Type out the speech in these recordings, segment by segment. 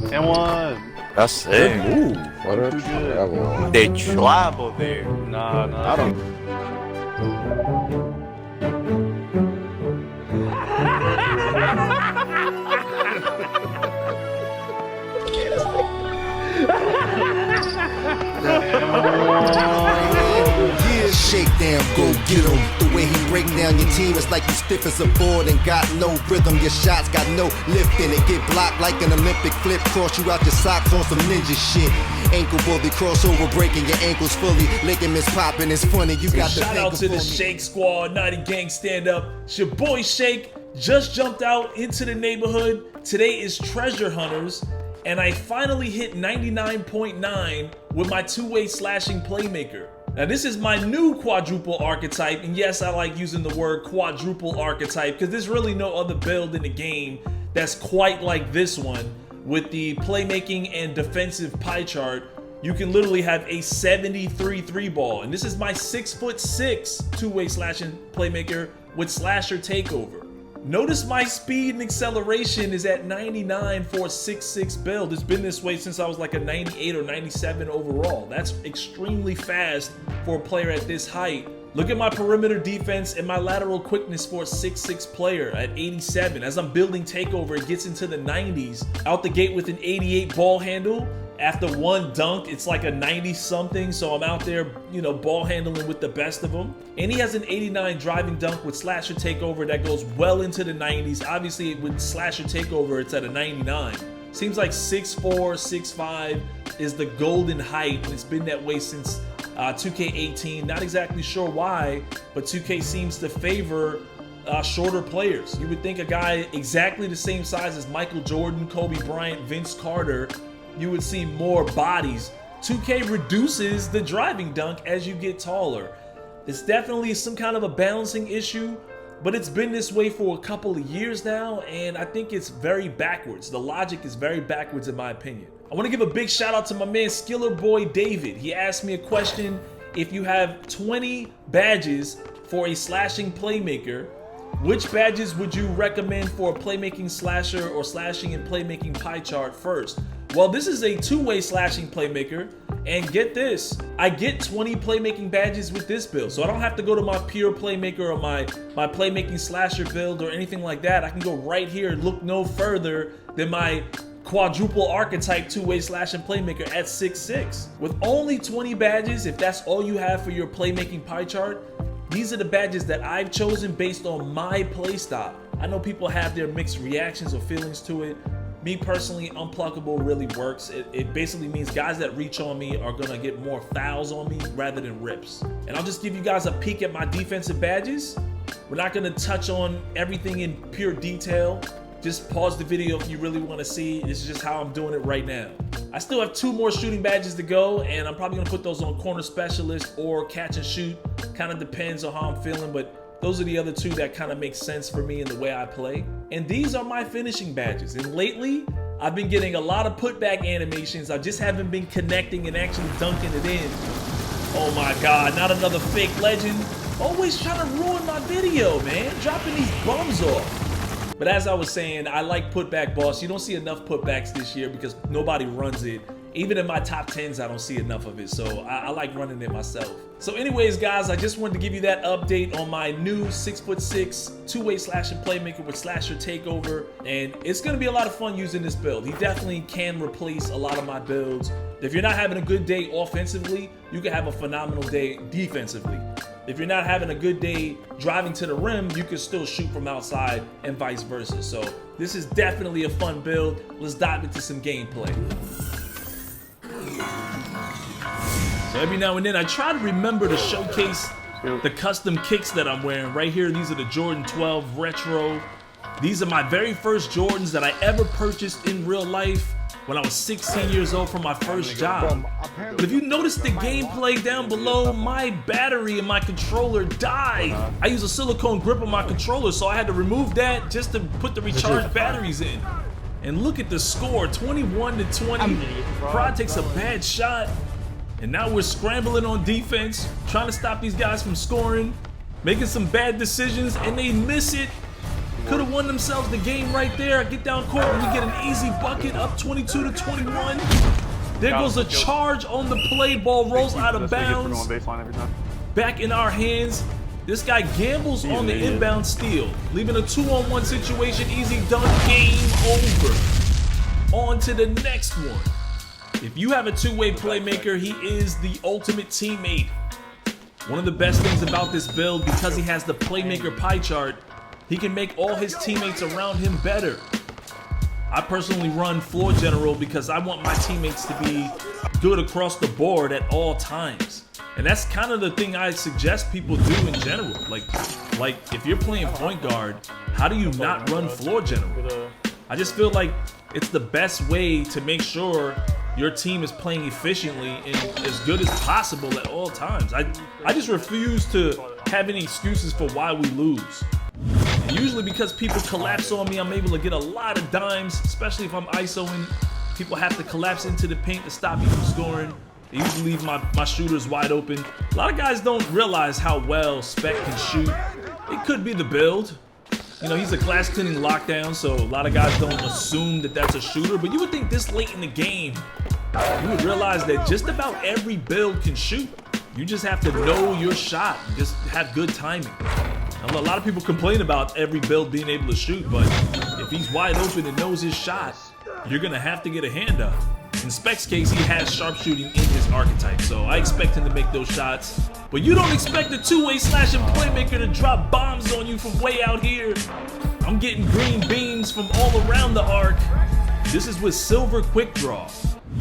And one. That's Good it. move. What a Too good. travel. They travel there. Nah, I don't. Yeah, shakedown, go get him. The way he break down your team is like you stiff as a board and got no rhythm. Your shots got no lift in it. Get blocked like an Olympic flip. Cross you out your socks on some ninja shit. Ankle bully, crossover breaking your ankles fully. Ligaments popping, it's funny. You got the Shout out to the Shake Squad, Naughty Gang Stand Up. It's your boy Shake. Just jumped out into the neighborhood. Today is Treasure Hunters, and I finally hit 99.9 with my two-way slashing Playmaker. Now this is my new quadruple archetype, and yes, I like using the word quadruple archetype because there's really no other build in the game that's quite like this one. With the playmaking and defensive pie chart, you can literally have a 73 3-ball, and this is my 6'6" two-way slashing Playmaker with slasher takeover. Notice my speed and acceleration is at 99 for a 6'6" build. It's been this way since I was like a 98 or 97 overall. That's extremely fast for a player at this height. Look at my perimeter defense and my lateral quickness for a 6'6" player at 87. As I'm building takeover, it gets into the 90s. Out the gate with an 88 ball handle. After one dunk, it's like a 90-something, so I'm out there, you know, ball handling with the best of them. And he has an 89 driving dunk with slasher takeover that goes well into the 90s. Obviously, with slasher takeover, it's at a 99. Seems like 6'4", 6'5" is the golden height, and it's been that way since 2K18. Not exactly sure why, but 2K seems to favor shorter players. You would think a guy exactly the same size as Michael Jordan, Kobe Bryant, Vince Carter, you would see more bodies. 2K reduces the driving dunk as you get taller. It's definitely some kind of a balancing issue, but it's been this way for a couple of years now, and I think it's very backwards. The logic is very backwards in my opinion. I want to give a big shout out to my man Skiller Boy David. He asked me a question: if you have 20 badges for a slashing Playmaker, which badges would you recommend for a playmaking slasher or slashing and playmaking pie chart first? Well, this is a two-way slashing Playmaker, and get this, I get 20 playmaking badges with this build, so I don't have to go to my pure Playmaker or my playmaking slasher build or anything like that. I can go right here and look no further than my quadruple archetype two-way slashing Playmaker at 6'6". With only 20 badges, if that's all you have for your playmaking pie chart, these are the badges that I've chosen based on my playstyle. I know people have their mixed reactions or feelings to it. Me personally, unpluckable really works. It basically means guys that reach on me are gonna get more fouls on me rather than rips. And I'll just give you guys a peek at my defensive badges. We're not gonna touch on everything in pure detail. Just pause the video if you really wanna see. This is just how I'm doing it right now. I still have 2 more shooting badges to go, and I'm probably gonna put those on corner specialist or catch and shoot. Kind of depends on how I'm feeling, but those are the other 2 that kind of make sense for me in the way I play. And these are my finishing badges. And lately, I've been getting a lot of putback animations. I just haven't been connecting and actually dunking it in. Oh my God, not another fake legend. Always trying to ruin my video, man. Dropping these bums off. But as I was saying, I like putback boss. You don't see enough putbacks this year because nobody runs it. Even in my top 10s, I don't see enough of it, so I like running it myself. So anyways, guys, I just wanted to give you that update on my new 6'6" two-way slashing Playmaker with slasher takeover, and it's gonna be a lot of fun using this build. He definitely can replace a lot of my builds. If you're not having a good day offensively, you can have a phenomenal day defensively. If you're not having a good day driving to the rim, you can still shoot from outside and vice versa. So this is definitely a fun build. Let's dive into some gameplay. So every now and then I try to remember to showcase the custom kicks that I'm wearing. Right here, these are the Jordan 12 Retro. These are my very first Jordans that I ever purchased in real life when I was 16 years old for my first job. But if you notice the gameplay down below, my battery in my controller died. I use a silicone grip on my controller, so I had to remove that just to put the recharged batteries in. And look at the score, 21-20. Prod takes a bad shot. And now we're scrambling on defense, trying to stop these guys from scoring, making some bad decisions, and they miss it. could have won themselves the game right there. Get down court and we get an easy bucket, up 22-21. There goes a charge on the play. Ball rolls out of bounds. Back in our hands. This guy gambles on the inbound steal, leaving a 2-on-1 situation. Easy dunk, game over. On to the next one. If you have a two-way playmaker, he is the ultimate teammate. One of the best things about this build, because he has the playmaker pie chart, he can make all his teammates around him better. I personally run floor general because I want my teammates to be good across the board at all times. And that's kind of the thing I suggest people do in general. Like if you're playing point guard, how do you not run floor general? I just feel like it's the best way to make sure your team is playing efficiently and as good as possible at all times. I just refuse to have any excuses for why we lose. And usually because people collapse on me, I'm able to get a lot of dimes, especially if I'm ISOing. People have to collapse into the paint to stop me from scoring. They usually leave my shooters wide open. A lot of guys don't realize how well Spec can shoot. It could be the build. You know, he's a glass cleaning lockdown, so a lot of guys don't assume that that's a shooter. But you would think this late in the game, you would realize that just about every build can shoot. You just have to know your shot and just have good timing. Now, a lot of people complain about every build being able to shoot, but if he's wide open and knows his shot, you're going to have to get a hand up. In Spec's case, he has sharpshooting in his archetype, so I expect him to make those shots. But you don't expect a two-way slashing playmaker to drop bombs on you from way out here. I'm getting green beams from all around the arc. This is with Silver Quick Draw.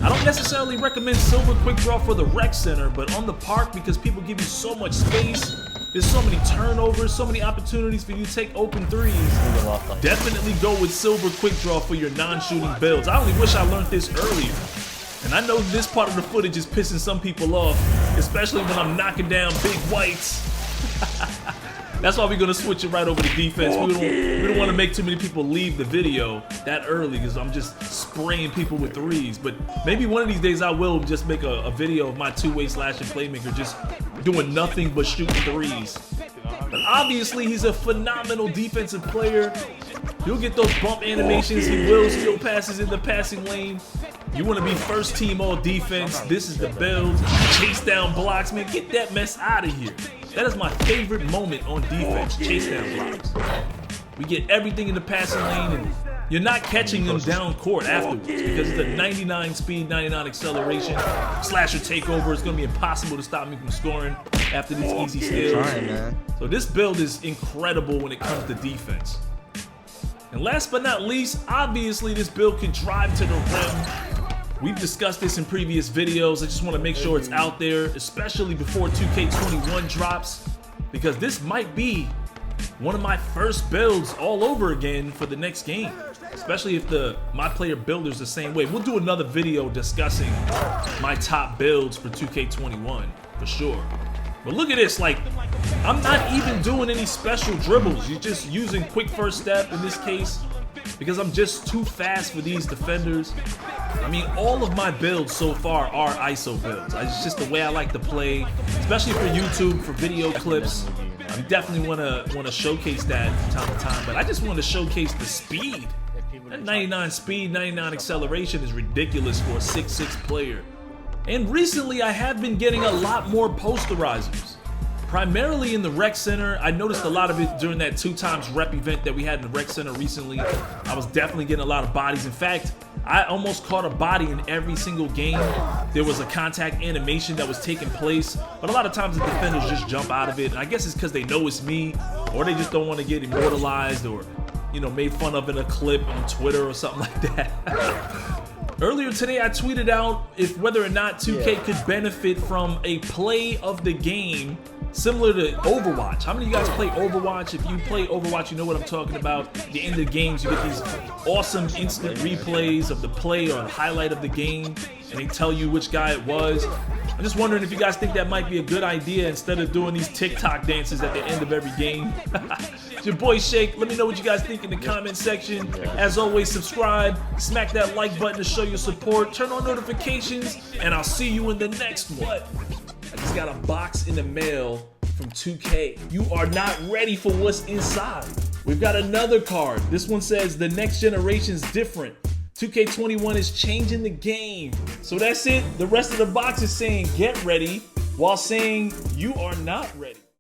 I don't necessarily recommend Silver Quick Draw for the rec center, but on the park, because people give you so much space, there's so many turnovers, so many opportunities for you to take open threes. Definitely go with Silver Quick Draw for your non-shooting builds. I only wish I learned this earlier. And I know this part of the footage is pissing some people off, especially when I'm knocking down big whites. That's why we're going to switch it right over to defense. We don't want to make too many people leave the video that early because I'm just spraying people with threes. But maybe one of these days I will just make a video of my two-way slashing playmaker just doing nothing but shooting threes. But obviously he's a phenomenal defensive player. He'll get those bump animations. He will steal passes in the passing lane. You want to be first team all defense. This is the build. Chase down blocks, man. Get that mess out of here. That is my favorite moment on defense, chase down blocks. We get everything in the passing lane, and you're not catching them down court afterwards because it's a 99 speed, 99 acceleration. Slasher takeover. It's going to be impossible to stop me from scoring after these easy steals. So this build is incredible when it comes to defense. And last but not least, obviously this build can drive to the rim. We've discussed this in previous videos. I just want to make sure it's out there, especially before 2K21 drops, because this might be one of my first builds all over again for the next game, especially if the MyPlayer builder's the same way. We'll do another video discussing my top builds for 2K21 for sure. But look at this, like, I'm not even doing any special dribbles. You're just using quick first step in this case because I'm just too fast for these defenders. I mean, all of my builds so far are ISO builds. It's just the way I like to play, especially for YouTube, for video clips. I definitely want to showcase that from time to time, but I just want to showcase the speed. That 99 speed, 99 acceleration is ridiculous for a 6'6" player. And recently, I have been getting a lot more posterizers. Primarily in the rec center. I noticed a lot of it during that 2x rep event that we had in the rec center recently. I was definitely getting a lot of bodies. In fact, I almost caught a body in every single game. There was a contact animation that was taking place, but a lot of times the defenders just jump out of it. And I guess it's because they know it's me, or they just don't want to get immortalized or, you know, made fun of in a clip on Twitter or something like that. Earlier today, I tweeted out if whether or not 2K could benefit from a play of the game similar to Overwatch. How many of you guys play Overwatch? If you play Overwatch, you know what I'm talking about. At the end of the games, you get these awesome instant replays of the play or the highlight of the game, and they tell you which guy it was. I'm just wondering if you guys think that might be a good idea instead of doing these TikTok dances at the end of every game. It's your boy Shake. Let me know what you guys think in the comment section. As always, subscribe, smack that like button to show your support, turn on notifications, and I'll see you in the next one. I just got a box in the mail from 2K. You are not ready for what's inside. We've got another card. This one says the next generation's different. 2K21 is changing the game. So that's it. The rest of the box is saying get ready while saying you are not ready.